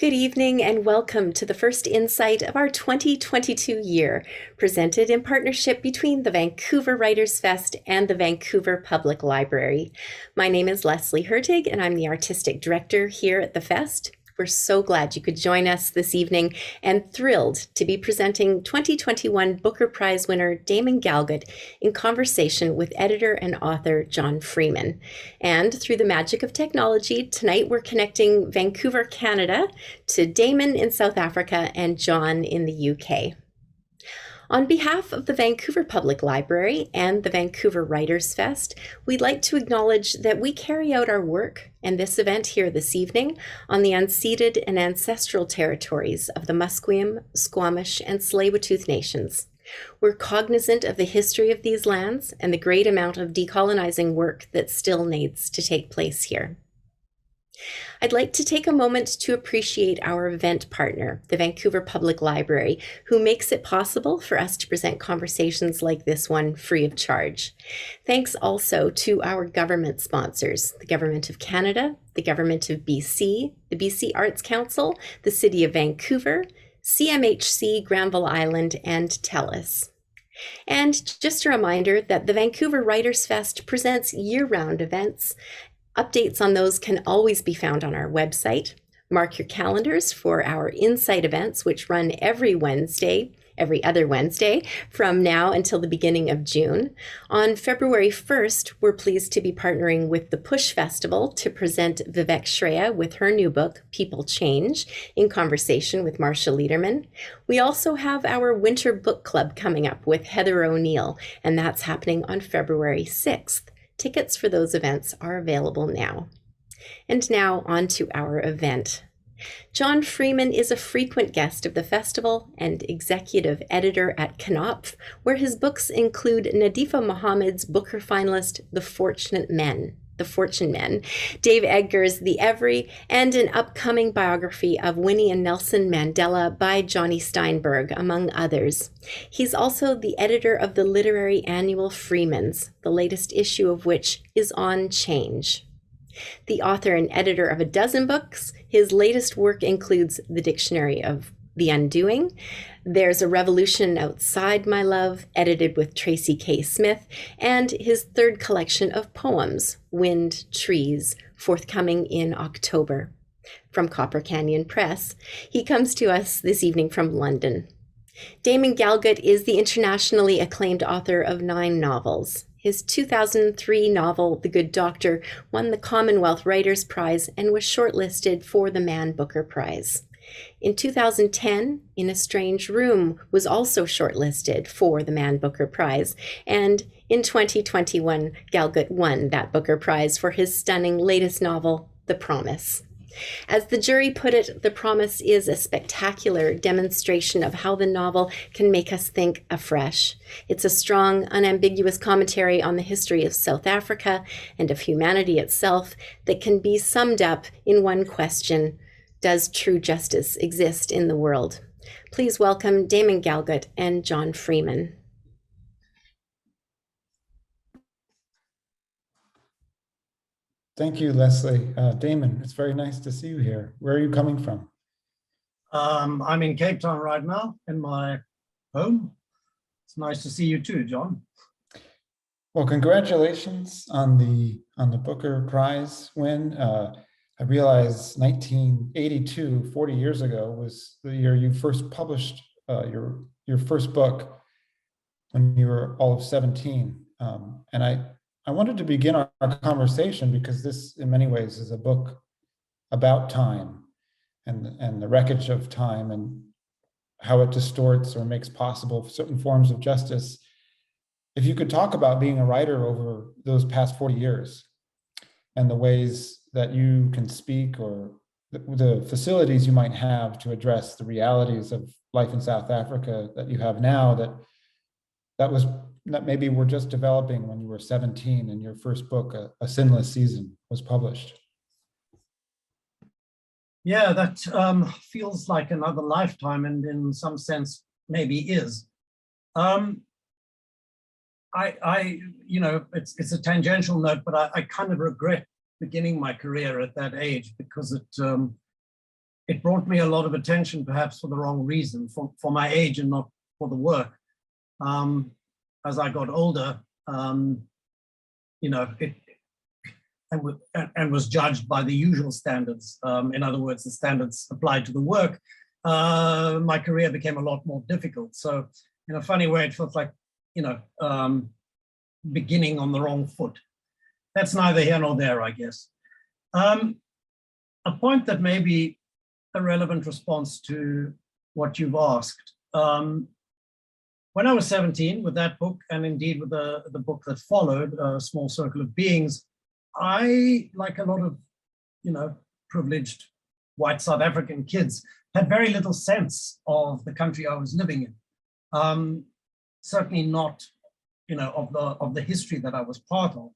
Good evening and welcome to the first Incite of our 2022 year, presented in partnership between the Vancouver Writers Fest and the Vancouver Public Library. My name is Leslie Hertig and I'm the Artistic Director here at the Fest. We're so glad you could join us this evening and thrilled to be presenting 2021 Booker Prize winner Damon Galgut in conversation with editor and author John Freeman. And through the magic of technology, tonight we're connecting Vancouver, Canada to Damon in South Africa and John in the UK. On behalf of the Vancouver Public Library and the Vancouver Writers Fest, we'd like to acknowledge that we carry out our work and this event here this evening on the unceded and ancestral territories of the Musqueam, Squamish, and Tsleil-Waututh nations. We're cognizant of the history of these lands and the great amount of decolonizing work that still needs to take place here. I'd like to take a moment to appreciate our event partner, the Vancouver Public Library, who makes it possible for us to present conversations like this one free of charge. Thanks also to our government sponsors, the Government of Canada, the Government of BC, the BC Arts Council, the City of Vancouver, CMHC Granville Island, and TELUS. And just a reminder that the Vancouver Writers Fest presents year-round events. Updates on those can always be found on our website. Mark your calendars for our Incite events, which run every other Wednesday, from now until the beginning of June. On February 1st, we're pleased to be partnering with the Push Festival to present Vivek Shreya with her new book, People Change, in conversation with Marcia Liederman. We also have our Winter Book Club coming up with Heather O'Neill, and that's happening on February 6th. Tickets for those events are available now. And now on to our event. John Freeman is a frequent guest of the festival and executive editor at Knopf, where his books include Nadifa Mohammed's Booker finalist, The Fortune Men, Dave Edgar's The Every, and an upcoming biography of Winnie and Nelson Mandela by Johnny Steinberg, among others. He's also the editor of the literary annual Freeman's, the latest issue of which is on Change. The author and editor of a dozen books, his latest work includes The Dictionary of the Undoing, There's a Revolution Outside My Love, edited with Tracy K. Smith, and his third collection of poems, Wind, Trees, forthcoming in October. From Copper Canyon Press, he comes to us this evening from London. Damon Galgut is the internationally acclaimed author of 9 novels. His 2003 novel, The Good Doctor, won the Commonwealth Writers' Prize and was shortlisted for the Man Booker Prize. In 2010, In a Strange Room was also shortlisted for the Man Booker Prize, and in 2021, Galgut won that Booker Prize for his stunning latest novel, The Promise. As the jury put it, The Promise is a spectacular demonstration of how the novel can make us think afresh. It's a strong, unambiguous commentary on the history of South Africa and of humanity itself that can be summed up in one question: does true justice exist in the world? Please welcome Damon Galgut and John Freeman. Thank you, Leslie. Damon, it's very nice to see you here. Where are you coming from? I'm in Cape Town right now, in my home. It's nice to see you too, John. Well, congratulations on the Booker Prize win. I realize 1982, 40 years ago, was the year you first published your first book when you were all of 17. And I wanted to begin our conversation because this, in many ways, is a book about time and the wreckage of time and how it distorts or makes possible certain forms of justice. If you could talk about being a writer over those past 40 years and the ways that you can speak or the facilities you might have to address the realities of life in South Africa that you have now that maybe were just developing when you were 17 and your first book, A Sinless Season, was published. Yeah, that feels like another lifetime, and in some sense, maybe is. It's a tangential note, but I kind of regret beginning my career at that age because it brought me a lot of attention, perhaps for the wrong reason, for my age and not for the work. As I got older, you know, and was judged by the usual standards. In other words, the standards applied to the work. My career became a lot more difficult. So in a funny way, it felt like, you know, beginning on the wrong foot. That's neither here nor there, I guess. A point that may be a relevant response to what you've asked. When I was 17, with that book, and indeed with the book that followed, A Small Circle of Beings, I, like a lot of, you know, privileged white South African kids, had very little sense of the country I was living in. Certainly not, you know, of the history that I was part of.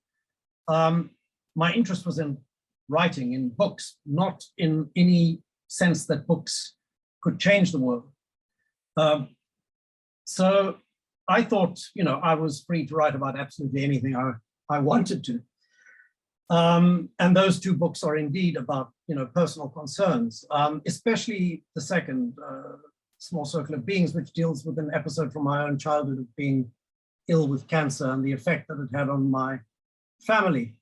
My interest was in writing, in books, not in any sense that books could change the world. So I thought, you know, I was free to write about absolutely anything I wanted to. And those two books are indeed about, you know, personal concerns, especially the second, Small Circle of Beings, which deals with an episode from my own childhood of being ill with cancer and the effect that it had on my family.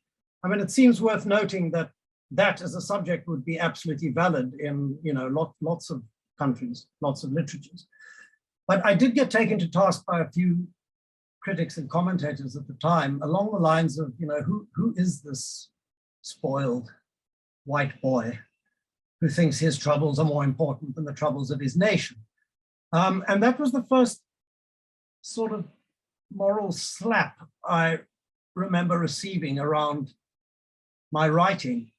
I mean, it seems worth noting that that as a subject would be absolutely valid in, you know, lots of countries, lots of literatures. But I did get taken to task by a few critics and commentators at the time along the lines of, you know, who is this spoiled white boy who thinks his troubles are more important than the troubles of his nation? And that was the first sort of moral slap I remember receiving around my writing.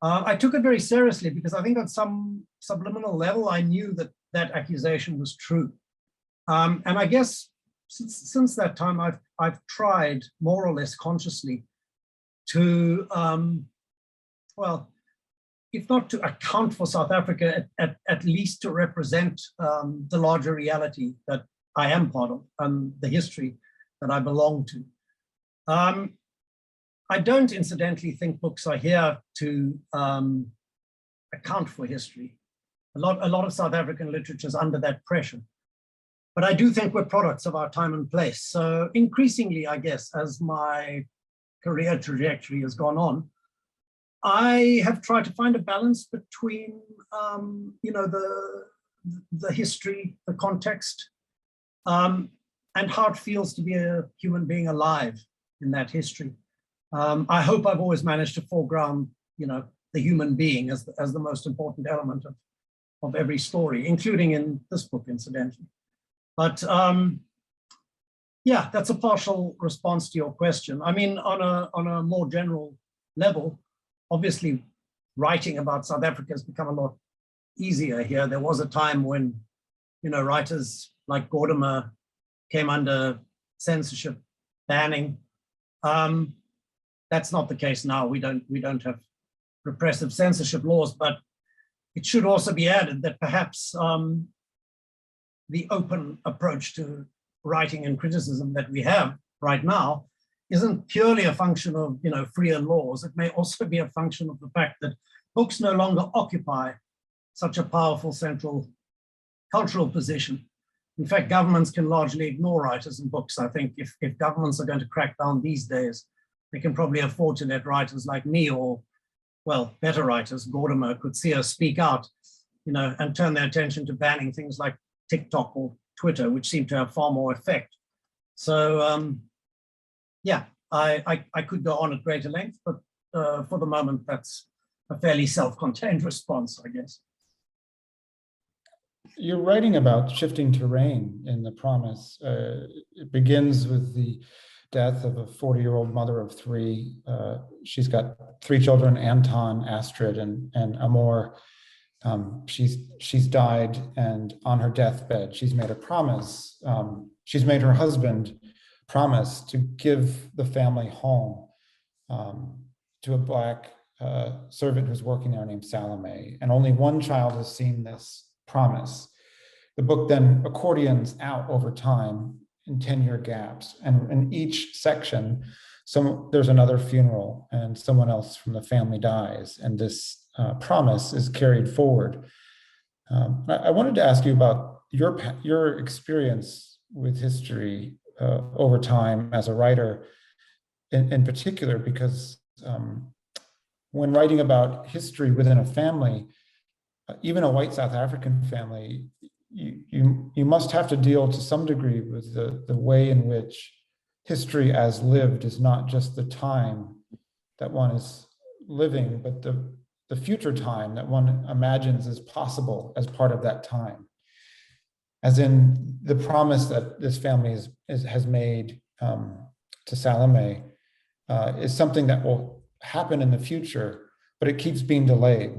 I took it very seriously because I think on some subliminal level, I knew that that accusation was true. And I guess since that time, I've tried more or less consciously to, well, if not to account for South Africa, at least to represent the larger reality that I am part of and the history that I belong to. I don't incidentally think books are here to account for history. A lot of South African literature is under that pressure. But I do think we're products of our time and place. So increasingly, I guess, as my career trajectory has gone on, I have tried to find a balance between, you know, the history, the context, and how it feels to be a human being alive in that history. I hope I've always managed to foreground, you know, the human being as the most important element of every story, including in this book, incidentally. But yeah, that's a partial response to your question. I mean, on a more general level, obviously, writing about South Africa has become a lot easier here. There was a time when, you know, writers like Gordimer came under censorship, banning. That's not the case now. We don't have repressive censorship laws, but it should also be added that perhaps the open approach to writing and criticism that we have right now isn't purely a function of, you know, freer laws. It may also be a function of the fact that books no longer occupy such a powerful central cultural position. In fact, governments can largely ignore writers and books. I think if governments are going to crack down these days, they can probably afford to let writers like me or, well, better writers, Gordimer, Coetzee, speak out, you know, and turn their attention to banning things like TikTok or Twitter, which seem to have far more effect. So yeah, I could go on at greater length, but for the moment, that's a fairly self-contained response, I guess. You're writing about shifting terrain in The Promise. It begins with the death of a 40-year-old mother of three. She's got three children, Anton, Astrid, and Amor. She's died, and on her deathbed, she's made a promise. She's made her husband promise to give the family home to a Black servant who's working there named Salome. And only one child has seen this promise. The book then accordions out over time in 10-year gaps. And in each section, there's another funeral and someone else from the family dies. And this promise is carried forward. I wanted to ask you about your experience with history over time as a writer, in particular, because when writing about history within a family, even a white South African family, you must have to deal to some degree with the way in which history as lived is not just the time that one is living, but the future time that one imagines is possible as part of that time. As in the promise that this family has made to Salome is something that will happen in the future, but it keeps being delayed.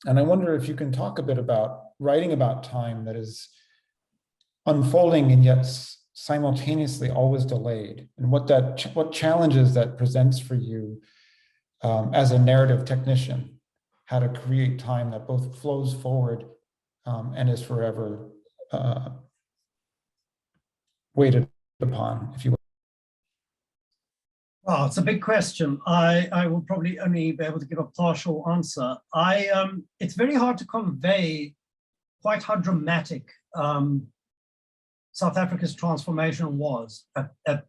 And I wonder if you can talk a bit about writing about time that is unfolding and yet simultaneously always delayed, and what challenges that presents for you as a narrative technician, how to create time that both flows forward and is forever waited upon, if you will. Well, it's a big question. I will probably only be able to give a partial answer. It's very hard to convey quite how dramatic South Africa's transformation was at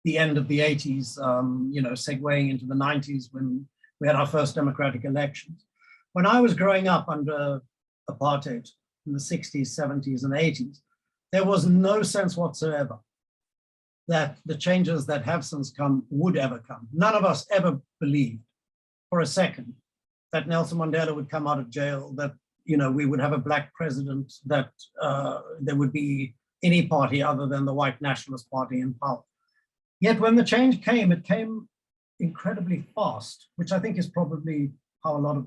the end of the 80s, segueing into the 90s when we had our first democratic elections. When I was growing up under apartheid in the 60s, 70s, and 80s, there was no sense whatsoever that the changes that have since come would ever come. None of us ever believed for a second that Nelson Mandela would come out of jail, that we would have a black president, that there would be any party other than the white nationalist party in power. Yet when the change came, it came incredibly fast, which I think is probably how a lot of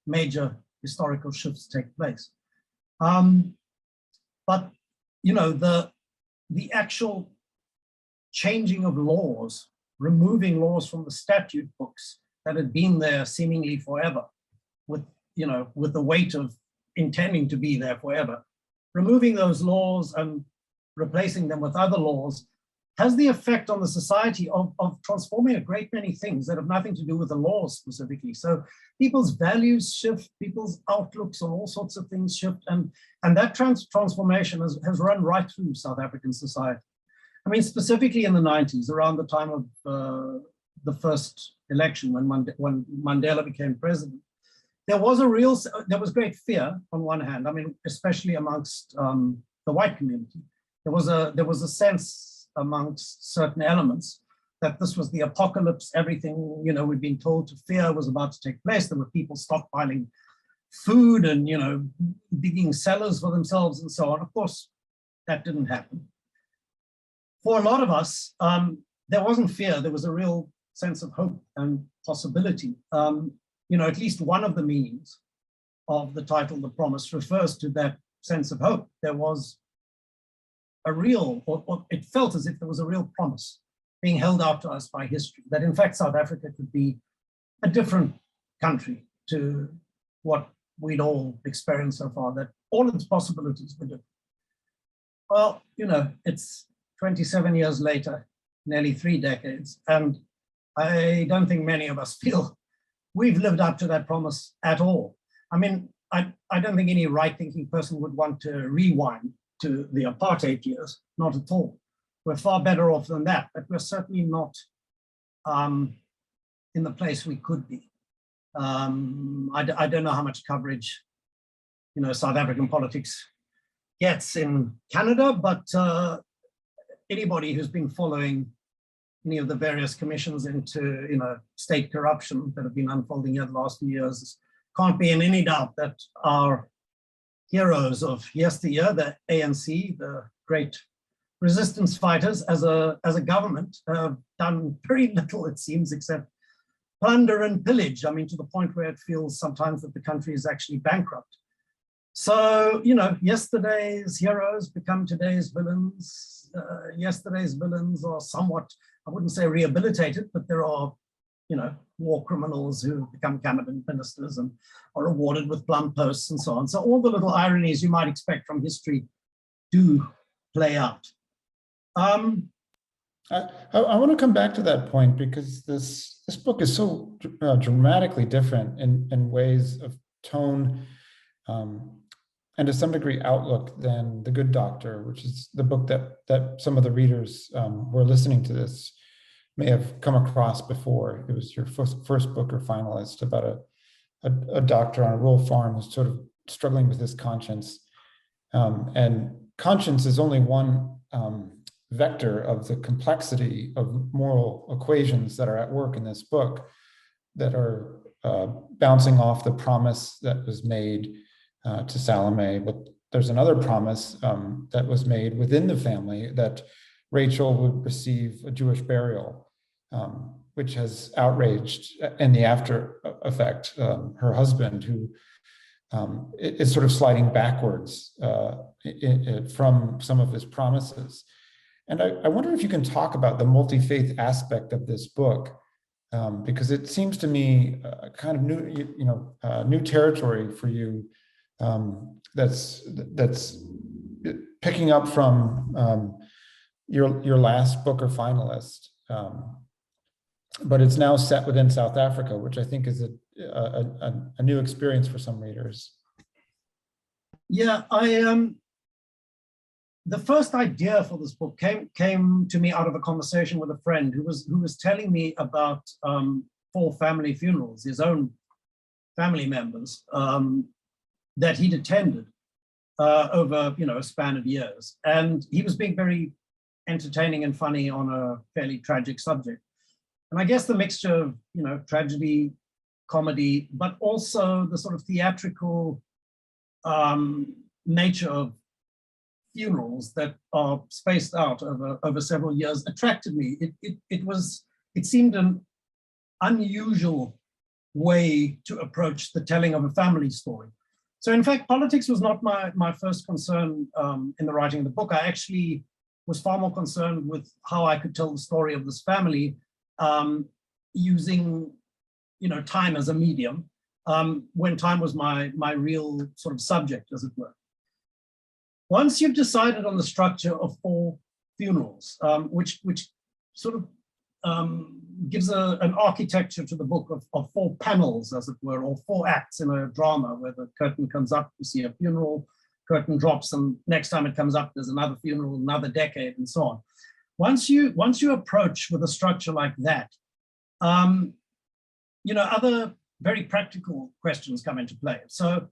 major historical shifts take place. But the actual changing of laws, removing laws from the statute books that had been there seemingly forever, with the weight of intending to be there forever, removing those laws and replacing them with other laws has the effect on the society of transforming a great many things that have nothing to do with the laws specifically. So people's values shift, people's outlooks on all sorts of things shift, and that transformation has run right through South African society. I mean, specifically in the 90s, around the time of the first election, when Mandela became president, there was great fear on one hand. I mean, especially amongst the white community, there was a sense amongst certain elements that this was the apocalypse. Everything we'd been told to fear was about to take place. There were people stockpiling food and digging cellars for themselves and so on. Of course, that didn't happen. For a lot of us, there wasn't fear. There was a real sense of hope and possibility. At least one of the meanings of the title, The Promise, refers to that sense of hope. There was a real, or it felt as if there was a real promise being held out to us by history, that in fact South Africa could be a different country to what we'd all experienced so far, that all its possibilities were different. Well, it's 27 years later, nearly 3 decades, and I don't think many of us feel we've lived up to that promise at all. I mean, I don't think any right-thinking person would want to rewind to the apartheid years, not at all. We're far better off than that, but we're certainly not in the place we could be. I don't know how much coverage, South African politics gets in Canada, but anybody who's been following any of the various commissions into state corruption that have been unfolding here the last few years can't be in any doubt that our heroes of yesteryear, the ANC, the great resistance fighters, as a government, have done very little, it seems, except plunder and pillage. I mean, to the point where it feels sometimes that the country is actually bankrupt. So, yesterday's heroes become today's villains. Yesterday's villains are somewhat, I wouldn't say rehabilitated, but there are, war criminals who become cabinet ministers and are rewarded with plum posts and so on. So all the little ironies you might expect from history do play out. I want to come back to that point, because this book is so dramatically different in ways of tone and to some degree Outlook than The Good Doctor, which is the book that some of the readers who are listening to this may have come across before. It was your first Booker finalist about a doctor on a rural farm who's sort of struggling with his conscience. And conscience is only one vector of the complexity of moral equations that are at work in this book, that are bouncing off the promise that was made to Salome. But there's another promise that was made within the family, that Rachel would receive a Jewish burial, which has outraged in the after effect her husband, who is sort of sliding backwards from some of his promises. And I wonder if you can talk about the multi-faith aspect of this book, because it seems to me kind of new, new territory for you. That's picking up from your last Booker finalist, but it's now set within South Africa, which I think is a new experience for some readers. Yeah, the first idea for this book came to me out of a conversation with a friend who was telling me about 4 family funerals, his own family members, that he'd attended over a span of years, and he was being very entertaining and funny on a fairly tragic subject. And I guess the mixture of tragedy, comedy, but also the sort of theatrical nature of funerals that are spaced out over several years attracted me. It seemed an unusual way to approach the telling of a family story. So in fact, politics was not my first concern in the writing of the book. I actually was far more concerned with how I could tell the story of this family using time as a medium, when time was my real sort of subject, as it were. Once you've decided on the structure of 4 funerals, which sort of gives an architecture to the book of 4 panels, as it were, or 4 acts in a drama, where the curtain comes up, you see a funeral, curtain drops, and next time it comes up, there's another funeral, another decade, and so on. Once you approach with a structure like that, other very practical questions come into play. So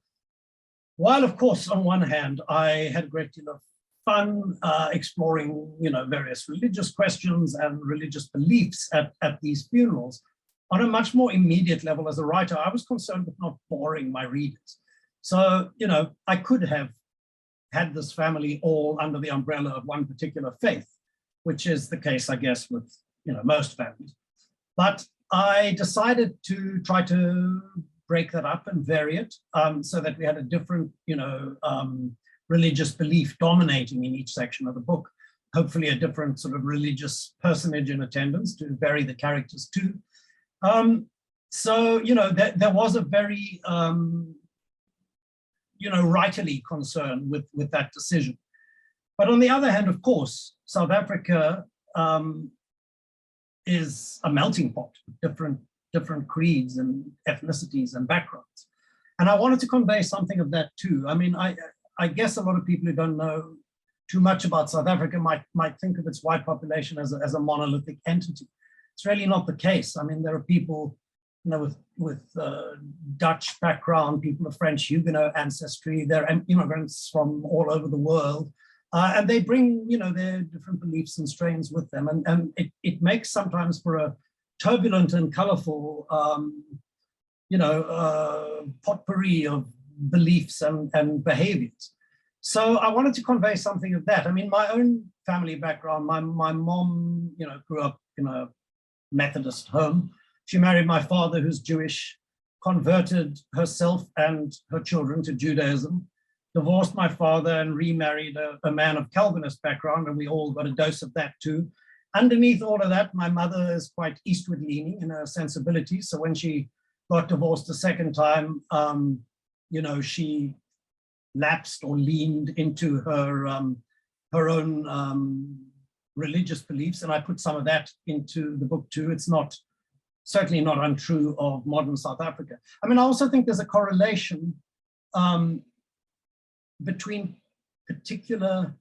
while, of course, on one hand, I had a great deal of fun exploring, various religious questions and religious beliefs at these funerals, on a much more immediate level as a writer, I was concerned with not boring my readers. So, I could have had this family all under the umbrella of one particular faith, which is the case, I guess, with most families. But I decided to try to break that up and vary it, so that we had a different, religious belief dominating in each section of the book. Hopefully a different sort of religious personage in attendance to vary the characters too. So, there was a very, writerly concern with that decision. But on the other hand, of course, South Africa is a melting pot of different creeds and ethnicities and backgrounds. And I wanted to convey something of that too. I mean, I guess a lot of people who don't know too much about South Africa might think of its white population as a monolithic entity. It's really not the case. I mean, there are people, with Dutch background, people of French Huguenot ancestry. They're immigrants from all over the world, and they bring, their different beliefs and strains with them, and it makes sometimes for a turbulent and colorful, potpourri of beliefs and behaviors. So I wanted to convey something of that. I mean, my own family background, my mom, grew up in a Methodist home. She married my father, who's Jewish, converted herself and her children to Judaism, divorced my father and remarried a man of Calvinist background, and we all got a dose of that too. Underneath all of that, my mother is quite eastward leaning in her sensibilities. So when she got divorced a second time, she lapsed or leaned into her own religious beliefs, and I put some of that into the book too. It's certainly not untrue of modern South Africa. I mean, I also think there's a correlation between particular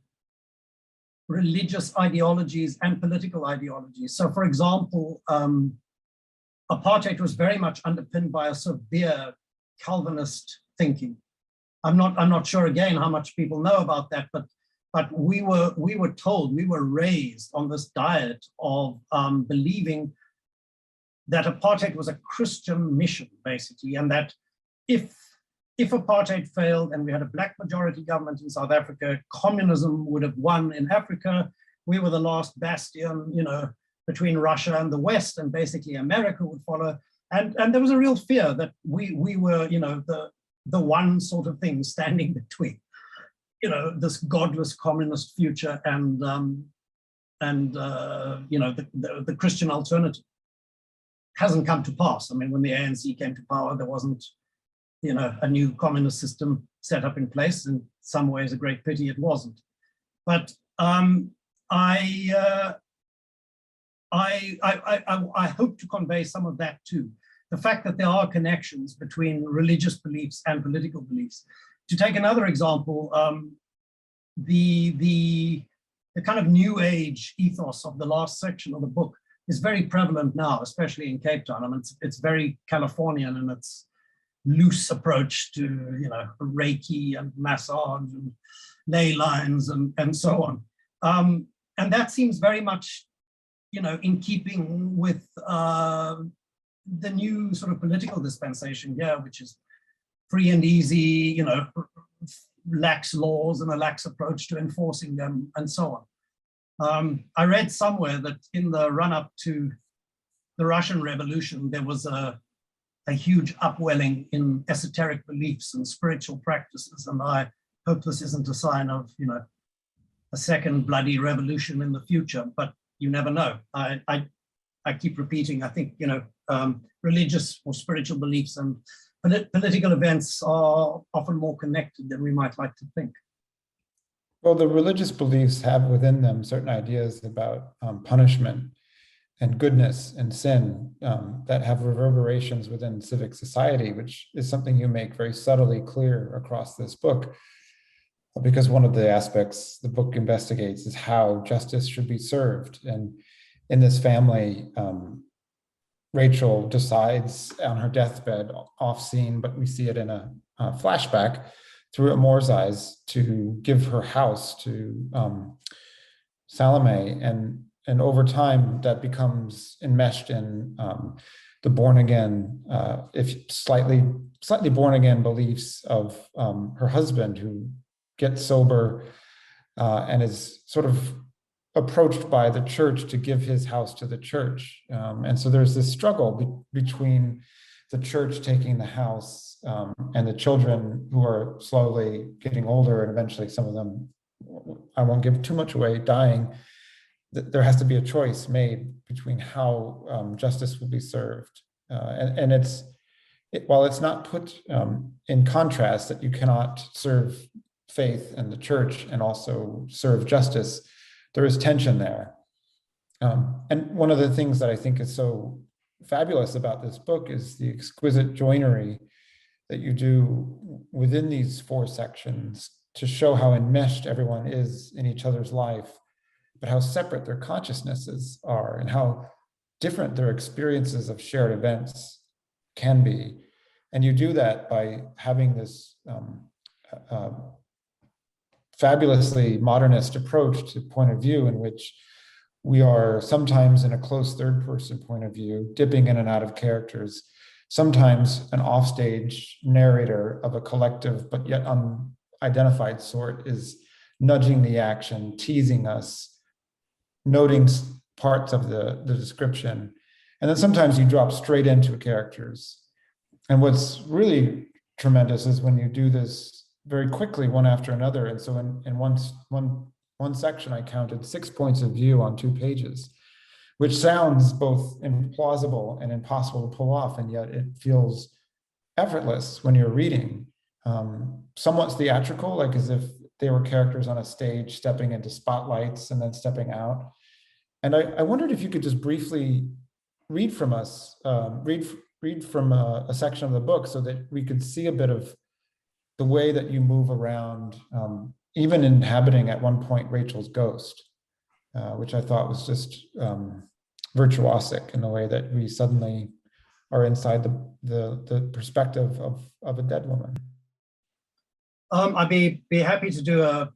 religious ideologies and political ideologies. So for example, apartheid was very much underpinned by a severe Calvinist thinking. I'm not sure again how much people know about that, but we were told, we were raised on this diet of believing that apartheid was a Christian mission, basically, and that if apartheid failed and we had a black majority government in South Africa, communism would have won in Africa. We were the last bastion, between Russia and the West, and basically America would follow. And there was a real fear that we were, the one sort of thing standing between, this godless communist future and the Christian alternative. Hasn't come to pass. I mean, when the ANC came to power, there wasn't, a new communist system set up in place. In some ways, a great pity it wasn't. But I hope to convey some of that too. The fact that there are connections between religious beliefs and political beliefs. To take another example, the kind of new age ethos of the last section of the book is very prevalent now, especially in Cape Town. I mean, it's very Californian in its loose approach to, Reiki and massage and ley lines and so on. And that seems very much, in keeping with the new sort of political dispensation here, which is free and easy, lax laws and a lax approach to enforcing them and so on. I read somewhere that in the run-up to the Russian Revolution, there was a huge upwelling in esoteric beliefs and spiritual practices. And I hope this isn't a sign of, a second bloody revolution in the future, but you never know. I keep repeating, I think, religious or spiritual beliefs and political events are often more connected than we might like to think. Well, the religious beliefs have within them certain ideas about punishment and goodness and sin that have reverberations within civic society, which is something you make very subtly clear across this book. Because one of the aspects the book investigates is how justice should be served. And in this family, Rachel decides on her deathbed, off scene, but we see it in a flashback through Amour's eyes, to give her house to Salome. And over time, that becomes enmeshed in the born again, if slightly born again beliefs of her husband, who gets sober and is sort of approached by the church to give his house to the church. And so there's this struggle between the church taking the house and the children, who are slowly getting older, and eventually some of them, I won't give too much away, dying. There has to be a choice made between how justice will be served. And while it's not put in contrast that you cannot serve faith and the church and also serve justice, there is tension there. And one of the things that I think is so fabulous about this book is the exquisite joinery that you do within these 4 sections to show how enmeshed everyone is in each other's life, but how separate their consciousnesses are and how different their experiences of shared events can be. And you do that by having this fabulously modernist approach to point of view, in which we are sometimes in a close third person point of view, dipping in and out of characters, sometimes an offstage narrator of a collective but yet unidentified sort is nudging the action, teasing us, noting parts of the description. And then sometimes you drop straight into characters. And what's really tremendous is when you do this very quickly, one after another. And so in one section, I counted 6 points of view on 2 pages, which sounds both implausible and impossible to pull off, and yet it feels effortless when you're reading. Somewhat theatrical, like as if they were characters on a stage stepping into spotlights and then stepping out. And I wondered if you could just briefly read from us, read from a section of the book, so that we could see a bit of the way that you move around, even inhabiting at one point Rachel's ghost, which I thought was just virtuosic in the way that we suddenly are inside the perspective of a dead woman. I'd be happy to do a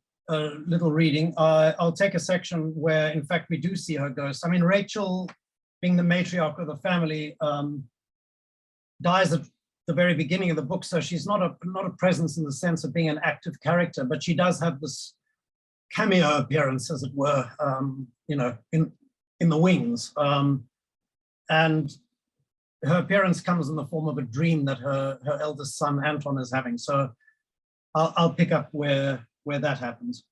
little reading. I'll take a section where, in fact, we do see her ghost. I mean, Rachel, being the matriarch of the family, dies at the very beginning of the book, so she's not a presence in the sense of being an active character, but she does have this cameo appearance, as it were, you know, in the wings. And her appearance comes in the form of a dream that her eldest son, Anton, is having. So I'll pick up where that happens.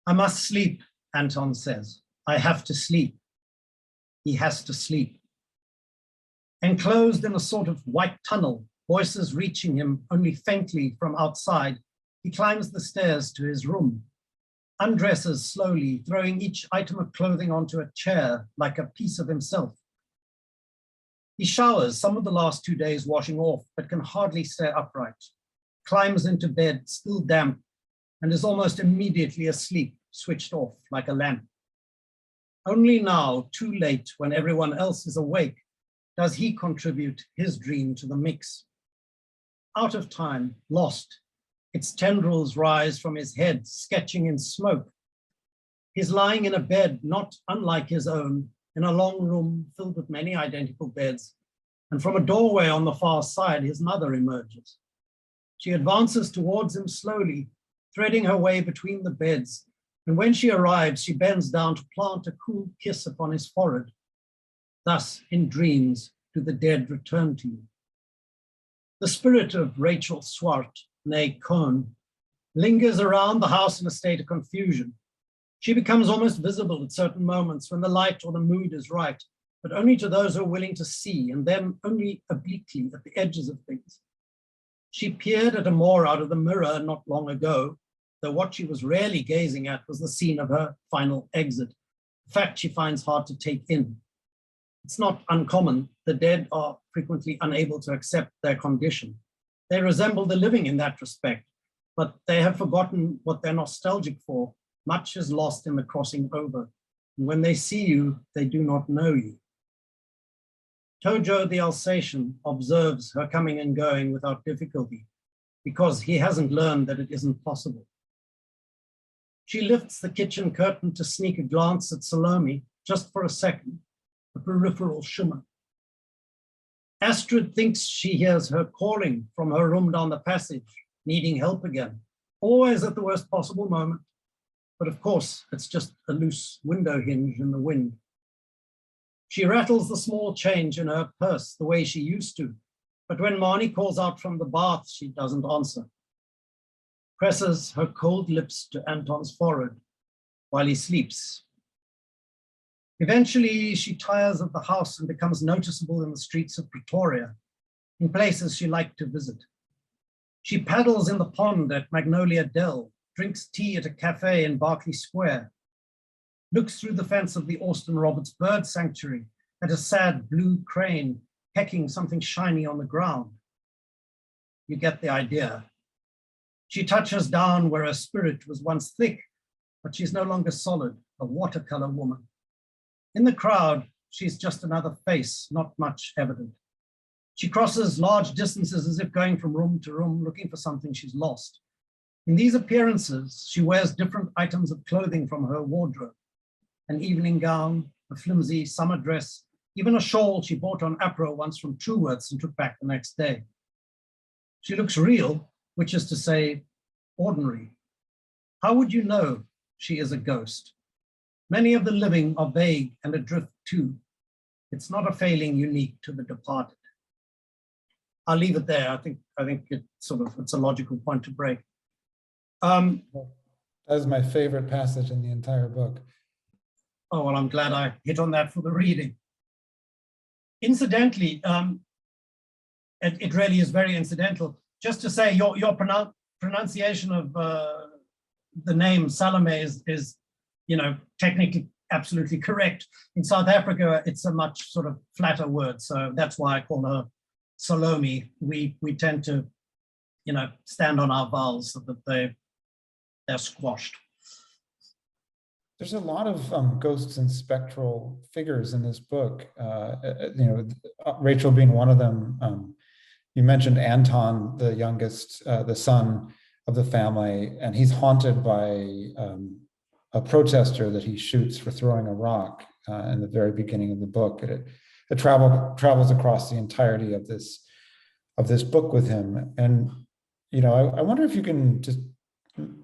I must sleep, Anton says. I have to sleep. He has to sleep. Enclosed in a sort of white tunnel, voices reaching him only faintly from outside, he climbs the stairs to his room, undresses slowly, throwing each item of clothing onto a chair like a piece of himself. He showers some of the last 2 days washing off, but can hardly stay upright, climbs into bed, still damp, and is almost immediately asleep, switched off like a lamp. Only now, too late, when everyone else is awake, does he contribute his dream to the mix. Out of time, lost, its tendrils rise from his head, sketching in smoke. He's lying in a bed not unlike his own, in a long room filled with many identical beds, and from a doorway on the far side, his mother emerges. She advances towards him slowly, threading her way between the beds, and when she arrives, she bends down to plant a cool kiss upon his forehead. Thus, in dreams, do the dead return to you. The spirit of Rachel Swart, née Cohn, lingers around the house in a state of confusion. She becomes almost visible at certain moments when the light or the mood is right, but only to those who are willing to see, and then only obliquely at the edges of things. She peered at Amor out of the mirror not long ago, though what she was rarely gazing at was the scene of her final exit, a fact she finds hard to take in. It's not uncommon. The dead are frequently unable to accept their condition. They resemble the living in that respect, but they have forgotten what they're nostalgic for. Much is lost in the crossing over. And when they see you, they do not know you. Tojo the Alsatian observes her coming and going without difficulty because he hasn't learned that it isn't possible. She lifts the kitchen curtain to sneak a glance at Salome, just for a second, a peripheral shimmer. Astrid thinks she hears her calling from her room down the passage, needing help again, always at the worst possible moment. But of course, it's just a loose window hinge in the wind. She rattles the small change in her purse the way she used to, but when Marnie calls out from the bath, she doesn't answer. Presses her cold lips to Anton's forehead while he sleeps. Eventually, she tires of the house and becomes noticeable in the streets of Pretoria, in places she liked to visit. She paddles in the pond at Magnolia Dell, drinks tea at a cafe in Berkeley Square, looks through the fence of the Austin Roberts Bird Sanctuary at a sad blue crane pecking something shiny on the ground. You get the idea. She touches down where her spirit was once thick, but she's no longer solid, a watercolor woman. In the crowd, she's just another face, not much evident. She crosses large distances as if going from room to room, looking for something she's lost. In these appearances, she wears different items of clothing from her wardrobe. An evening gown, a flimsy summer dress, even a shawl she bought on Apro once from Truworths and took back the next day. She looks real, which is to say, ordinary. How would you know she is a ghost? Many of the living are vague and adrift too. It's not a failing unique to the departed. I'll leave it there. I think it's a logical point to break. That is my favorite passage in the entire book. Oh, well, I'm glad I hit on that for the reading. Incidentally, it really is very incidental. Just to say, your pronunciation of the name Salome is, you know, technically absolutely correct. In South Africa, it's a much sort of flatter word, so that's why I call her Salome. We tend to stand on our vowels so that they're squashed. There's a lot of ghosts and spectral figures in this book. Rachel being one of them. You mentioned Anton, the youngest, the son of the family, and he's haunted by a protester that he shoots for throwing a rock in the very beginning of the book. It travels across the entirety of this book with him. And I wonder if you can just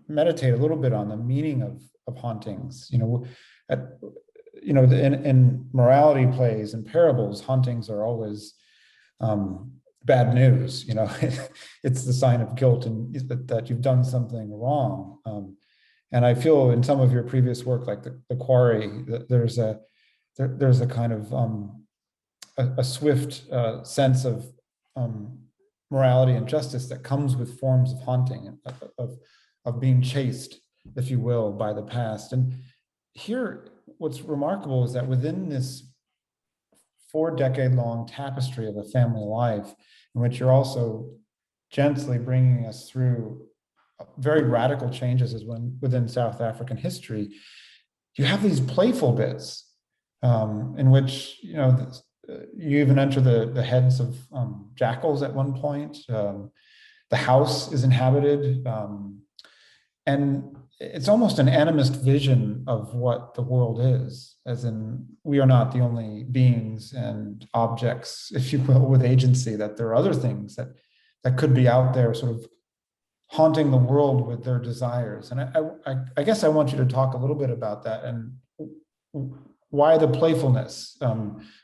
meditate a little bit on the meaning of hauntings. In morality plays and parables, hauntings are always bad news. It's the sign of guilt and that you've done something wrong. And I feel in some of your previous work, like the Quarry, there's a kind of a swift sense of morality and justice that comes with forms of haunting, of being chased, if you will, by the past. And here, what's remarkable is that within this 4-decade-long tapestry of a family life, in which you're also gently bringing us through very radical changes within South African history, you have these playful bits in which you even enter the heads of jackals at one point. The house is inhabited, and it's almost an animist vision of what the world is, as in we are not the only beings and objects, if you will, with agency, that there are other things that could be out there sort of haunting the world with their desires. And I guess I want you to talk a little bit about that and why the playfulness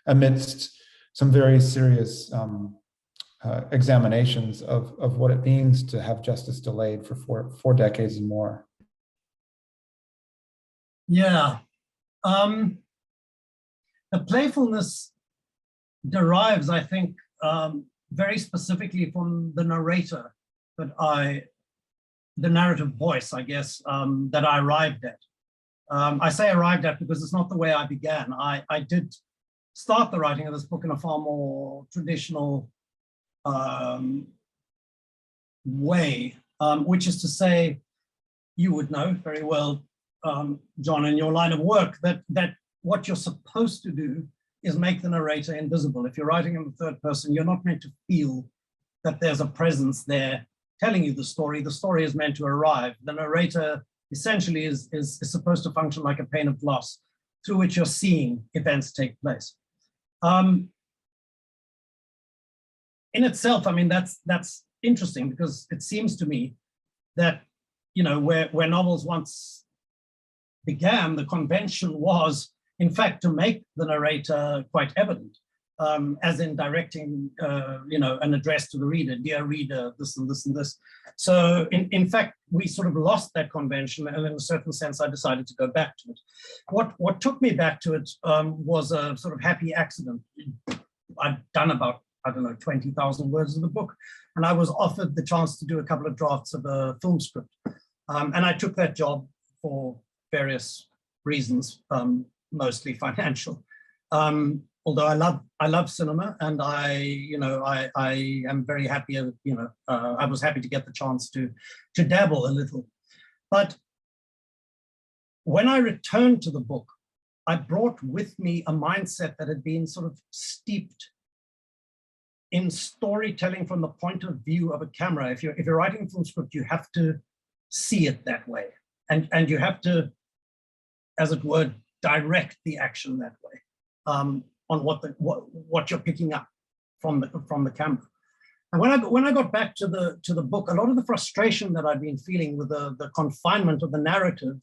amidst some very serious examinations of what it means to have justice delayed for four decades and more. Yeah. The playfulness derives, I think, very specifically from the narrator the narrative voice, I guess, that I arrived at. I say arrived at because it's not the way I began. I did start the writing of this book in a far more traditional way, which is to say, you would know very well, John, in your line of work, that what you're supposed to do is make the narrator invisible. If you're writing in the third person, you're not meant to feel that there's a presence there telling you the story. The story is meant to arrive. The narrator essentially is supposed to function like a pane of glass through which you're seeing events take place. In itself, I mean, that's interesting, because it seems to me that, where novels once began, the convention was, in fact, to make the narrator quite evident, as in directing, an address to the reader, dear reader, this and this and this. So in fact, we sort of lost that convention, and in a certain sense, I decided to go back to it. What took me back to it was a sort of happy accident. I'd done about, 20,000 words of the book, and I was offered the chance to do a couple of drafts of a film script. And I took that job for various reasons, mostly financial. Although I love cinema, and I am very happy, I was happy to get the chance to dabble a little. But when I returned to the book, I brought with me a mindset that had been sort of steeped in storytelling from the point of view of a camera. If you're writing a film script, you have to see it that way, and you have to, as it were, direct the action that way, on what you're picking up from the camera. And when I got back to the book, a lot of the frustration that I'd been feeling with the confinement of the narrative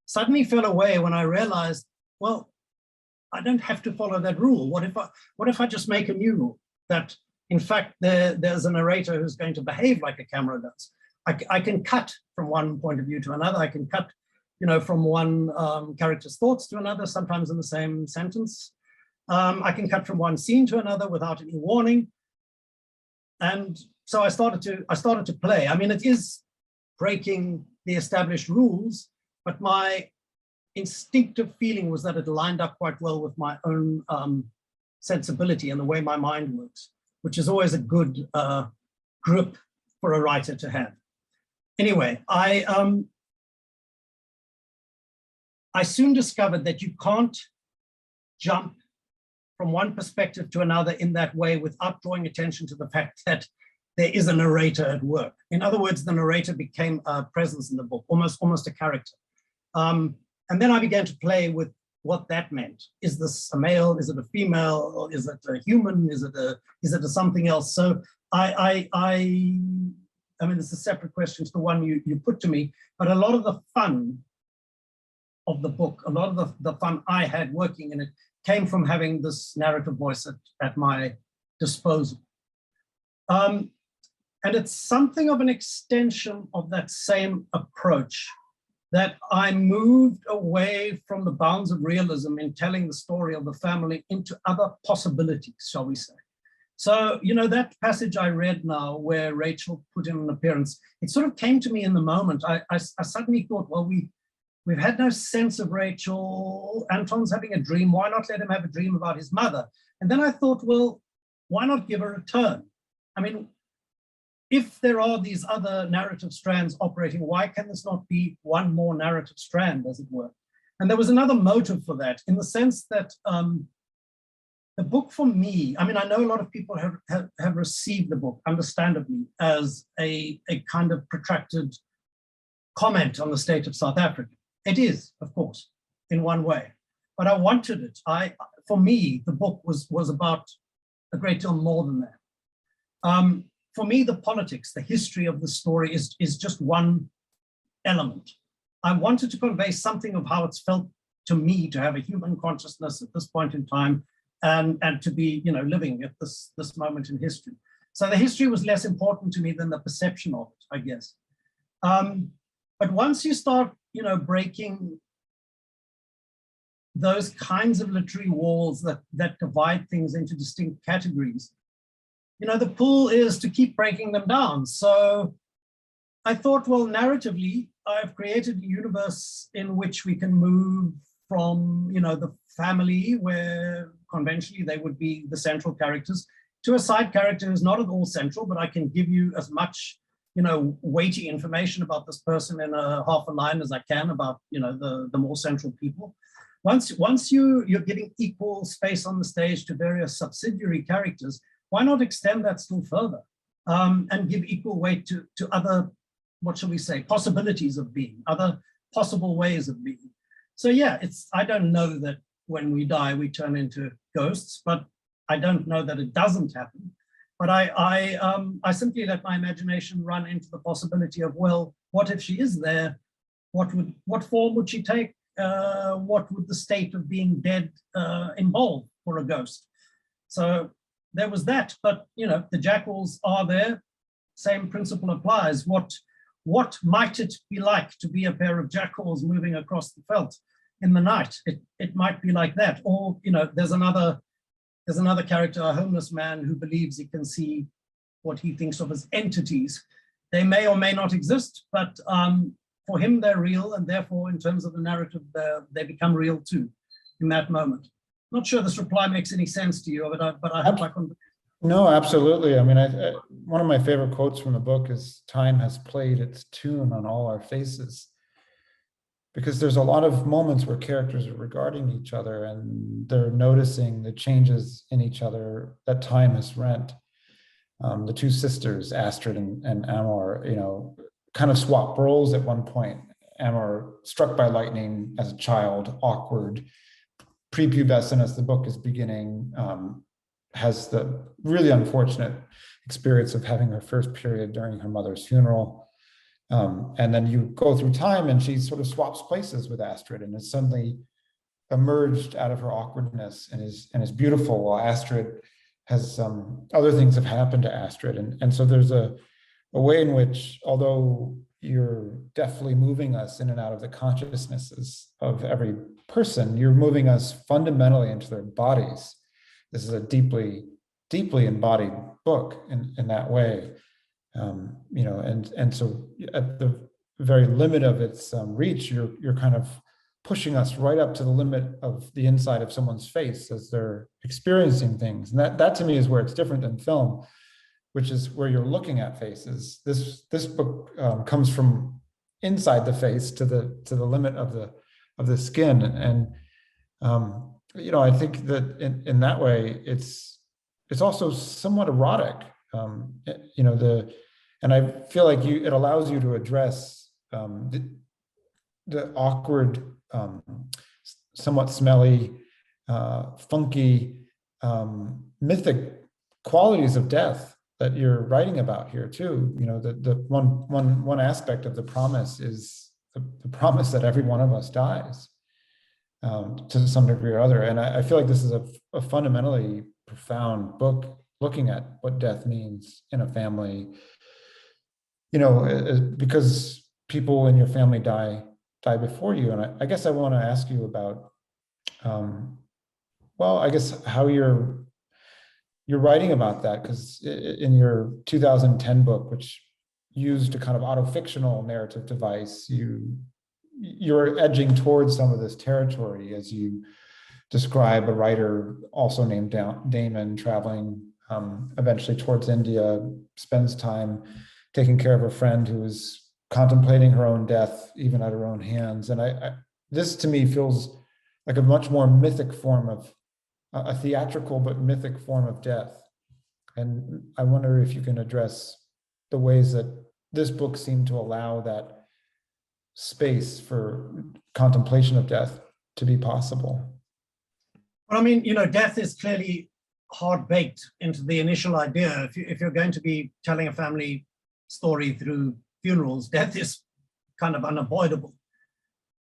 suddenly fell away when I realized, well, I don't have to follow that rule. What if I just make a new rule that, in fact, there's a narrator who's going to behave like a camera does. I can cut from one point of view to another. I can cut, from one character's thoughts to another, sometimes in the same sentence. I can cut from one scene to another without any warning. And so I started to play. I mean, it is breaking the established rules, but my instinctive feeling was that it lined up quite well with my own sensibility and the way my mind works, which is always a good grip for a writer to have. Anyway, I soon discovered that you can't jump from one perspective to another in that way without drawing attention to the fact that there is a narrator at work. In other words, the narrator became a presence in the book, almost a character. And then I began to play with what that meant. Is this a male? Is it a female? Or is it a human? Is it a something else? So I mean, it's a separate question to the one you put to me, but a lot of the fun of the book, a lot of the fun I had working in it came from having this narrative voice at my disposal. And it's something of an extension of that same approach that I moved away from the bounds of realism in telling the story of the family into other possibilities, shall we say. So, you know, that passage I read now where Rachel put in an appearance, it sort of came to me in the moment. I suddenly thought, well, we've had no sense of Rachel. Anton's having a dream. Why not let him have a dream about his mother? And then I thought, well, why not give her a turn? I mean, if there are these other narrative strands operating, why can this not be one more narrative strand, as it were? And there was another motive for that, in the sense that the book for me, I mean, I know a lot of people have received the book, understandably, as a kind of protracted comment on the state of South Africa. It is, of course, in one way, but I wanted it. For me, the book was about a great deal more than that. For me, the politics, the history of the story is just one element. I wanted to convey something of how it's felt to me to have a human consciousness at this point in time and to be, you know, living at this moment in history. So the history was less important to me than the perception of it, I guess. But once you start, you know, breaking those kinds of literary walls that divide things into distinct categories, you know, the pull is to keep breaking them down. So I thought, well, narratively, I've created a universe in which we can move from, you know, the family, where conventionally they would be the central characters, to a side character who's not at all central, but I can give you as much, you know, weighty information about this person in a half a line as I can about, you know, the more central people. Once you're giving equal space on the stage to various subsidiary characters, why not extend that still further and give equal weight to other, what shall we say, possibilities of being, other possible ways of being. So yeah, I don't know that when we die, we turn into ghosts, but I don't know that it doesn't happen. But I simply let my imagination run into the possibility of, well, what if she is there? What form would she take? What would the state of being dead involve for a ghost? So there was that, but you know, the jackals are there. Same principle applies. What might it be like to be a pair of jackals moving across the veldt in the night? It might be like that. Or, you know, there's another character, a homeless man who believes he can see what he thinks of as entities. They may or may not exist, but for him they're real, and therefore in terms of the narrative, they become real too in that moment. Not sure this reply makes any sense to you, but I hope I can. No, absolutely. I mean, one of my favorite quotes from the book is, "Time has played its tune on all our faces." Because there's a lot of moments where characters are regarding each other and they're noticing the changes in each other that time has rent. The two sisters, Astrid and Amor, you know, kind of swap roles at one point. Amor, struck by lightning as a child, awkward, prepubescent as the book is beginning, has the really unfortunate experience of having her first period during her mother's funeral. And then you go through time and she sort of swaps places with Astrid and is suddenly emerged out of her awkwardness and is beautiful, while Astrid has other things have happened to Astrid. And so there's a way in which, although you're definitely moving us in and out of the consciousnesses of every person, you're moving us fundamentally into their bodies. This is a deeply, deeply embodied book in that way. You know, and so at the very limit of its reach, you're kind of pushing us right up to the limit of the inside of someone's face as they're experiencing things. And that to me is where it's different than film, which is where you're looking at faces. This book comes from inside the face to the limit of the skin, and you know, I think that in that way it's also somewhat erotic. You know, and I feel like it allows you to address the awkward, somewhat smelly, funky, mythic qualities of death that you're writing about here too. You know, the one aspect of the promise is the promise that every one of us dies to some degree or other. And I feel like this is a fundamentally profound book looking at what death means in a family, you know, because people in your family die before you. And I guess I want to ask you about, well, I guess how you're writing about that, because in your 2010 book, which used a kind of auto-fictional narrative device, you're edging towards some of this territory as you describe a writer also named Damon traveling eventually towards India, spends time taking care of a friend who is contemplating her own death, even at her own hands. And this to me feels like a much more mythic form of a theatrical but mythic form of death. And I wonder if you can address the ways that this book seemed to allow that space for contemplation of death to be possible. Well, I mean, you know, death is clearly hard-baked into the initial idea. If you're going to be telling a family story through funerals, death is kind of unavoidable.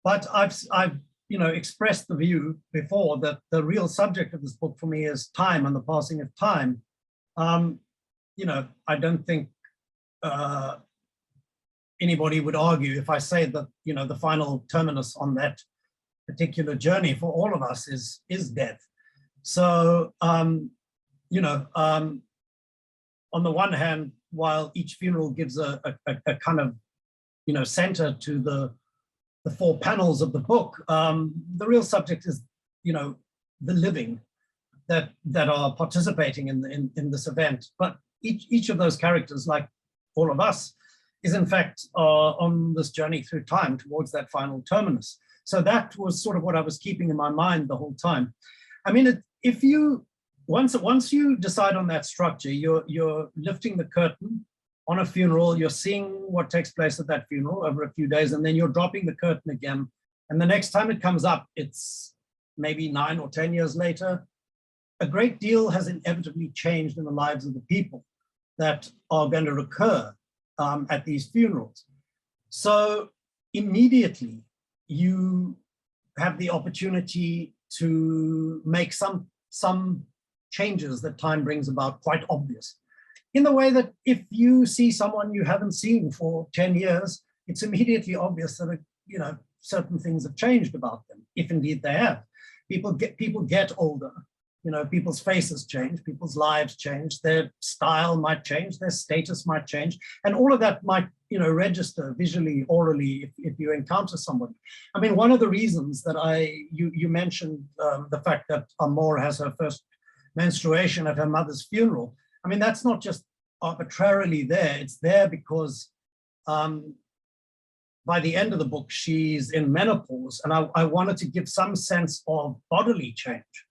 But I've you know, expressed the view before that the real subject of this book for me is time and the passing of time. You know, I don't think anybody would argue if I say that, you know, the final terminus on that particular journey for all of us is death. So, you know, on the one hand, while each funeral gives a kind of, you know, center to the four panels of the book, the real subject is, you know, the living that are participating in this event. But each of those characters, like all of us, is in fact on this journey through time towards that final terminus. So that was sort of what I was keeping in my mind the whole time. I mean, if you once you decide on that structure, you're lifting the curtain on a funeral, you're seeing what takes place at that funeral over a few days, and then you're dropping the curtain again. And the next time it comes up, it's maybe 9 or 10 years later. A great deal has inevitably changed in the lives of the people that are going to recur at these funerals. So immediately you have the opportunity to make some changes that time brings about quite obvious. In the way that if you see someone you haven't seen for 10 years, it's immediately obvious that, you know, certain things have changed about them, if indeed they have. People get older, you know, people's faces change, people's lives change, their style might change, their status might change, and all of that might, you know, register visually, orally, if you encounter somebody. I mean, one of the reasons that you mentioned the fact that Amor has her first menstruation at her mother's funeral. I mean, that's not just arbitrarily there. It's there because by the end of the book, she's in menopause, and I wanted to give some sense of bodily change.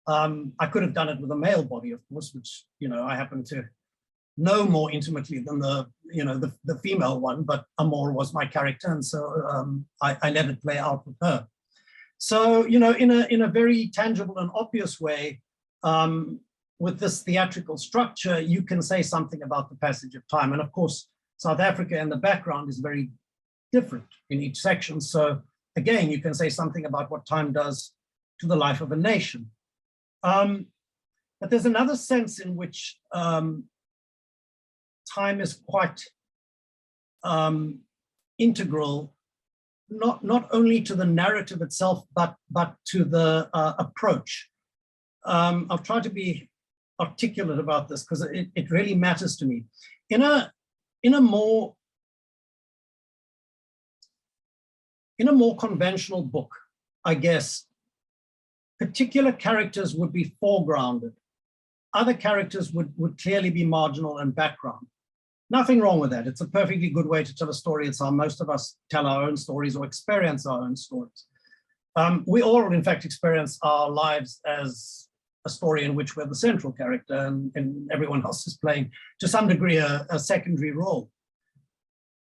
I could have done it with a male body, of course, which, you know, I happen to know more intimately than the female one, but Amor was my character, and so I let it play out with her. So, you know, in a very tangible and obvious way, with this theatrical structure, you can say something about the passage of time. And of course, South Africa in the background is very different in each section. So again, you can say something about what time does to the life of a nation. But there's another sense in which time is quite integral, not only to the narrative itself, but to the approach. I'll try to be articulate about this because it really matters to me. In a more conventional book, I guess, particular characters would be foregrounded other characters would clearly be marginal and background. Nothing wrong with that. It's a perfectly good way to tell a story. It's how most of us tell our own stories or experience our own stories. We all, in fact, experience our lives as a story in which we're the central character and everyone else is playing, to some degree, a secondary role.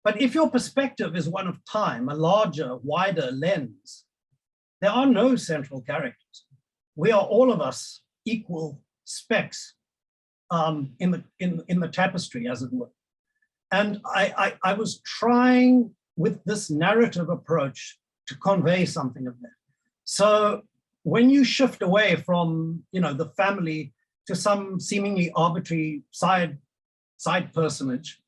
But if your perspective is one of time, a larger, wider lens, there are no central characters. We are all of us equal specks in the tapestry, as it were. And I was trying with this narrative approach to convey something of that. So when you shift away from, the family to some seemingly arbitrary side personage,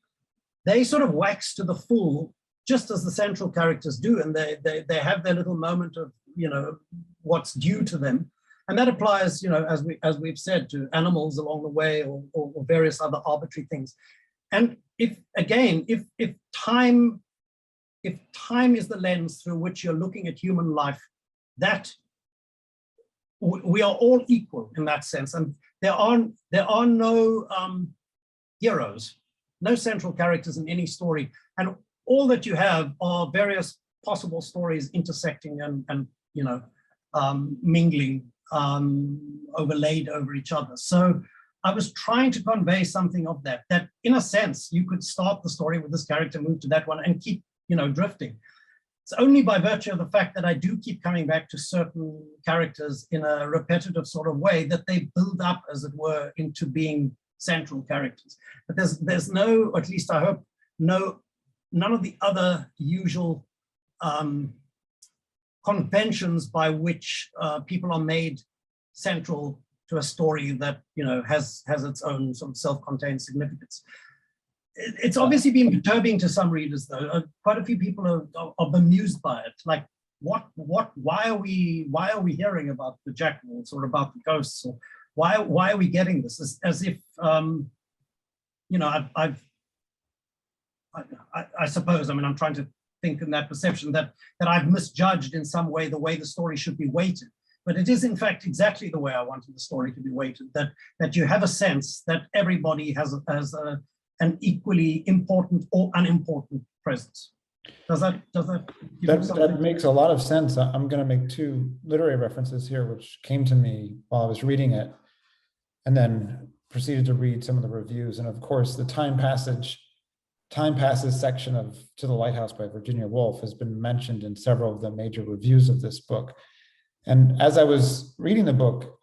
they sort of wax to the full, just as the central characters do, and they have their little moment of, what's due to them. And that applies, as we've said, to animals along the way or various other arbitrary things. And if time is the lens through which you're looking at human life, that we are all equal in that sense. And there are no heroes, no central characters in any story. And all that you have are various possible stories intersecting and mingling, overlaid over each other. So I was trying to convey something of that in a sense, you could start the story with this character, move to that one, and keep, drifting. It's only by virtue of the fact that I do keep coming back to certain characters in a repetitive sort of way that they build up, as it were, into being central characters. But there's no, or at least I hope, none of the other usual conventions by which people are made central to a story that has its own sort of self-contained significance. It's obviously been perturbing to some readers, though. Quite a few people are bemused by it. Like, why are we hearing about the jackals or about the ghosts, or why are we getting this? As if I suppose, I'm trying to think in that perception that I've misjudged in some way the way the story should be weighted. But it is, in fact, exactly the way I wanted the story to be weighted, that you have a sense that everybody has an equally important or unimportant presence. Does that That makes a lot of sense. I'm going to make two literary references here, which came to me while I was reading it, and then proceeded to read some of the reviews. And of course, the Time Passes section of To the Lighthouse by Virginia Woolf has been mentioned in several of the major reviews of this book. And as I was reading the book,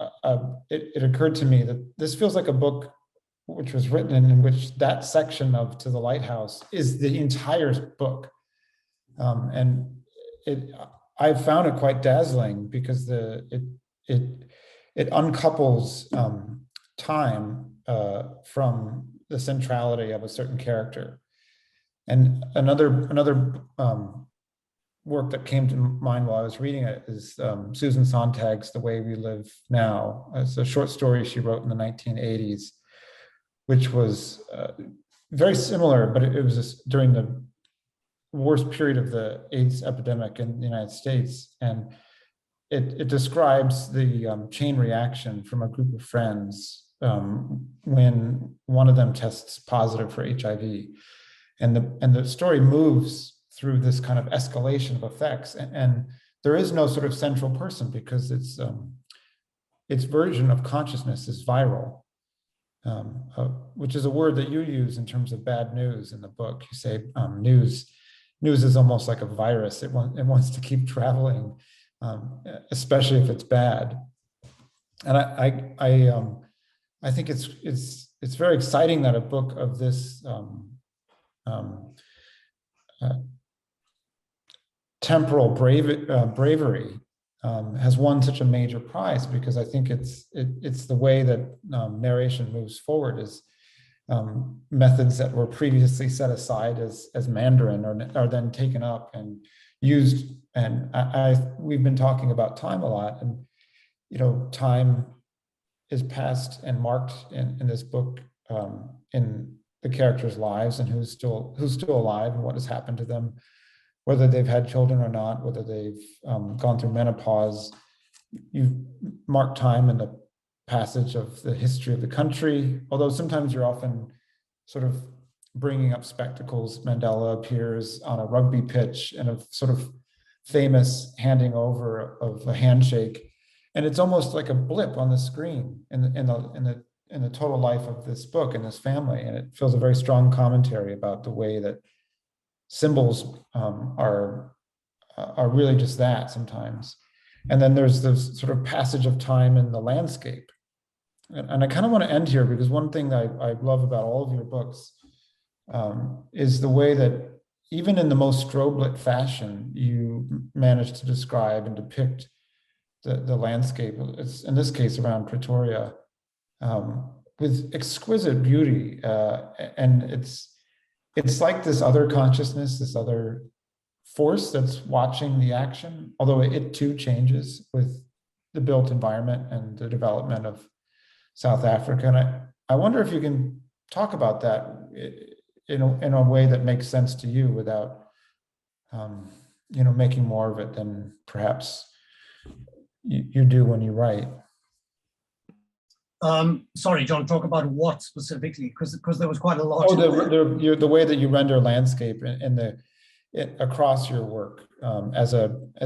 it occurred to me that this feels like a book which was written in which that section of To the Lighthouse is the entire book. And I found it quite dazzling because it uncouples time from the centrality of a certain character. And another work that came to mind while I was reading it is Susan Sontag's The Way We Live Now. It's a short story she wrote in the 1980s, which was very similar, but it was during the worst period of the AIDS epidemic in the United States. And it describes the chain reaction from a group of friends when one of them tests positive for HIV. And the story moves through this kind of escalation of effects. And there is no sort of central person because its version of consciousness is viral. Which is a word that you use in terms of bad news in the book. You say news is almost like a virus. It wants to keep traveling, especially if it's bad. And I think it's very exciting that a book of this temporal bravery has won such a major prize, because I think it's the way that narration moves forward is methods that were previously set aside as Mandarin are then taken up and used. And we've been talking about time a lot, and time is passed and marked in this book in the characters' lives, and who's still alive and what has happened to them, whether they've had children or not, whether they've gone through menopause. You've marked time in passage of the history of the country, although sometimes you're often sort of bringing up spectacles. Mandela appears on a rugby pitch in a sort of famous handing over of a handshake, and it's almost like a blip on the screen in the total life of this book and this family, and it feels a very strong commentary about the way that symbols are really just that sometimes. And then there's this sort of passage of time in the landscape. And I kind of want to end here, because one thing that I love about all of your books is the way that even in the most strobe-lit fashion, you manage to describe and depict the landscape, it's, in this case around Pretoria, with exquisite beauty. And it's like this other consciousness, this other force that's watching the action, although it too changes with the built environment and the development of South Africa. And I wonder if you can talk about that in a way that makes sense to you without, making more of it than perhaps you do when you write. Sorry, John, talk about what specifically? Because there was quite a lot. Oh, the way that you render landscape across your work as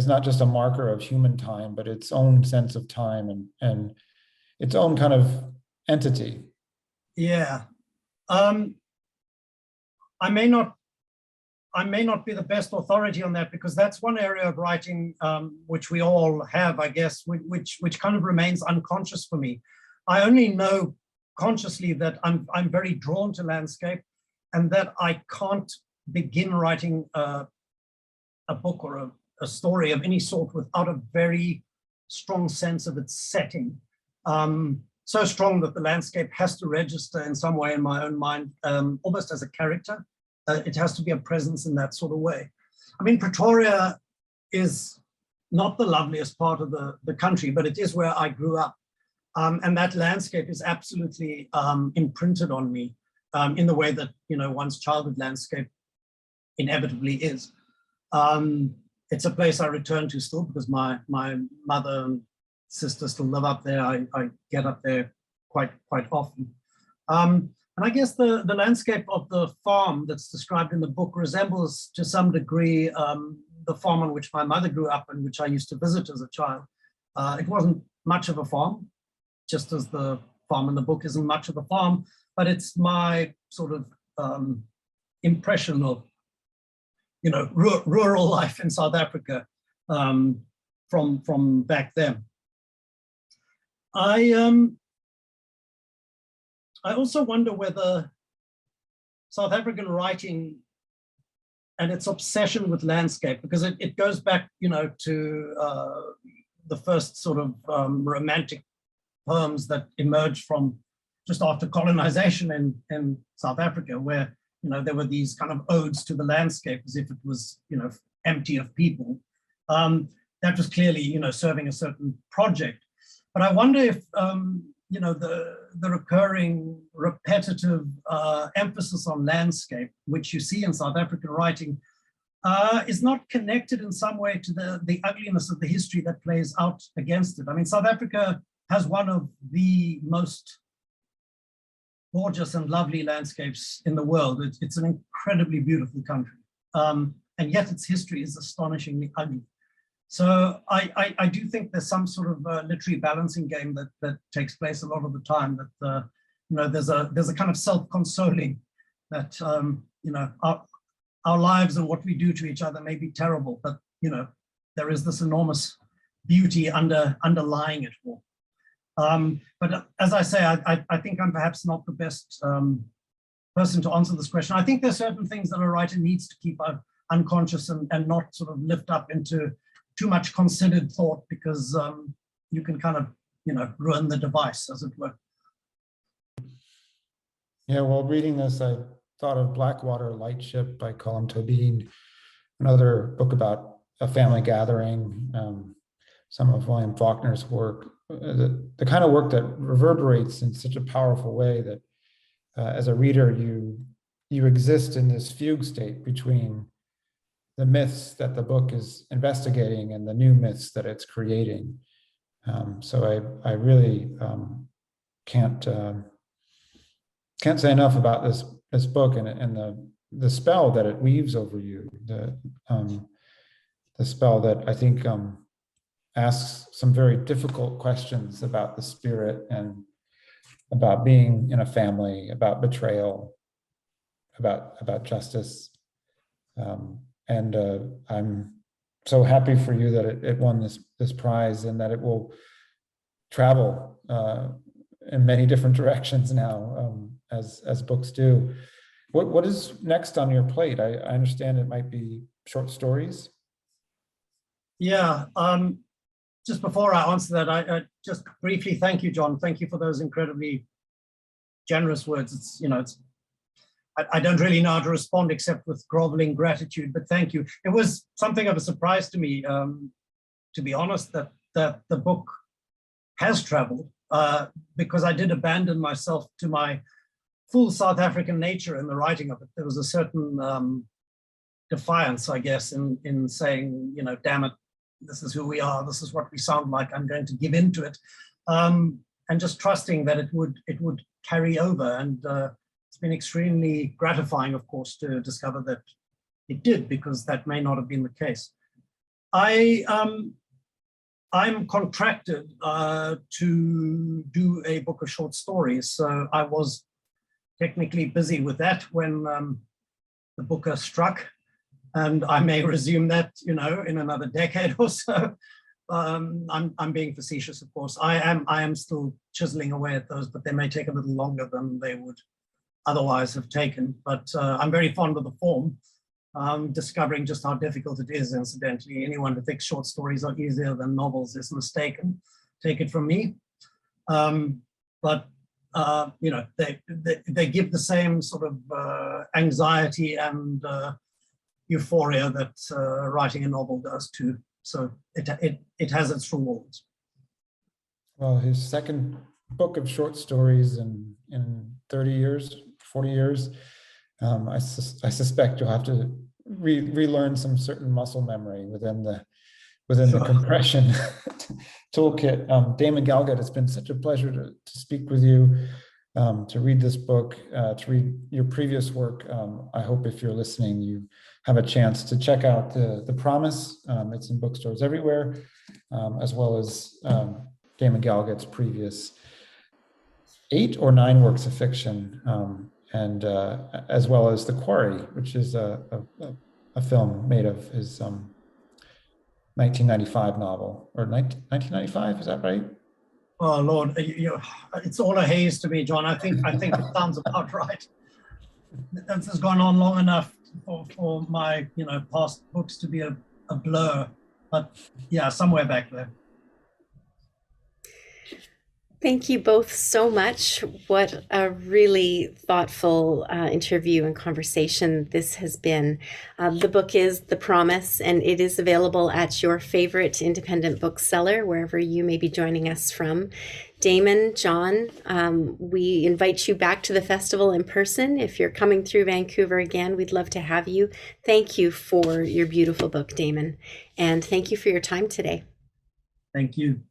not just a marker of human time, but its own sense of time and its own kind of entity. Yeah. I may not be the best authority on that, because that's one area of writing which we all have, I guess, which kind of remains unconscious for me. I only know consciously that I'm very drawn to landscape, and that I can't begin writing a book or a story of any sort without a very strong sense of its setting. So strong that the landscape has to register in some way in my own mind, almost as a character. It has to be a presence in that sort of way. I mean, Pretoria is not the loveliest part of the country, but it is where I grew up. And that landscape is absolutely imprinted on me in the way that, one's childhood landscape inevitably is. It's a place I return to still, because my mother and sister still live up there. I get up there quite often. And I guess the landscape of the farm that's described in the book resembles to some degree the farm on which my mother grew up and which I used to visit as a child. It wasn't much of a farm, just as the farm in the book isn't much of a farm, but it's my sort of impression of, rural life in South Africa from back then. I also wonder whether South African writing and its obsession with landscape, because it goes back, to the first sort of romantic poems that emerged from just after colonization in South Africa, where, there were these kind of odes to the landscape as if it was, empty of people. That was clearly, serving a certain project. But I wonder if, the recurring, repetitive emphasis on landscape, which you see in South African writing, is not connected in some way to the ugliness of the history that plays out against it. I mean, South Africa has one of the most gorgeous and lovely landscapes in the world. It's an incredibly beautiful country, and yet its history is astonishingly ugly. So I do think there's some sort of literary balancing game that takes place a lot of the time, that there's a kind of self-consoling that our lives and what we do to each other may be terrible, but there is this enormous beauty underlying it all. But as I say, I think I'm perhaps not the best person to answer this question. I think there's certain things that a writer needs to keep unconscious and not sort of lift up into too much considered thought, because you can kind of, ruin the device, as it were. Yeah, while reading this, I thought of Blackwater Lightship by Colm Tóibín, another book about a family gathering, some of William Faulkner's work, the kind of work that reverberates in such a powerful way that as a reader, you exist in this fugue state between the myths that the book is investigating and the new myths that it's creating. So I really can't say enough about this book and the spell that it weaves over you, the spell that I think asks some very difficult questions about the spirit and about being in a family, about betrayal, about justice. And I'm so happy for you that it won this prize, and that it will travel in many different directions now, as books do. What is next on your plate? I understand it might be short stories. Yeah. Just before I answer that, I just briefly thank you, John. Thank you for those incredibly generous words. I don't really know how to respond except with groveling gratitude, but thank you. It was something of a surprise to me, to be honest, that the book has traveled, because I did abandon myself to my full South African nature in the writing of it. There was a certain defiance, I guess, in saying, damn it, this is who we are, this is what we sound like, I'm going to give into it, and just trusting that it would carry over. And it's been extremely gratifying, of course, to discover that it did, because that may not have been the case. I'm contracted to do a book of short stories, so I was technically busy with that when the booker struck, and I may resume that, in another decade or so. I'm being facetious, of course. I am still chiseling away at those, but they may take a little longer than they would otherwise have taken. But I'm very fond of the form. Discovering just how difficult it is, incidentally. Anyone who thinks short stories are easier than novels is mistaken. Take it from me. But they give the same sort of anxiety and euphoria that writing a novel does too. So it has its rewards. Well, his second book of short stories in 30 years, 40 years, I suspect you'll have to relearn some certain muscle memory within the compression toolkit. Damon Galgut, it's been such a pleasure to speak with you, to read this book, to read your previous work. I hope if you're listening, you have a chance to check out The Promise. It's in bookstores everywhere, as well as Damon Galgut's previous 8 or 9 works of fiction, and as well as The Quarry, which is a film made of his 1995 novel, or 1995, is that right? Oh Lord, it's all a haze to me, John. I think it sounds about right. This has gone on long enough for my past books to be a blur, but yeah, somewhere back there. Thank you both so much. What a really thoughtful interview and conversation this has been. The book is The Promise, and it is available at your favorite independent bookseller, wherever you may be joining us from. Damon, John, we invite you back to the festival in person. If you're coming through Vancouver again, we'd love to have you. Thank you for your beautiful book, Damon, and thank you for your time today. Thank you.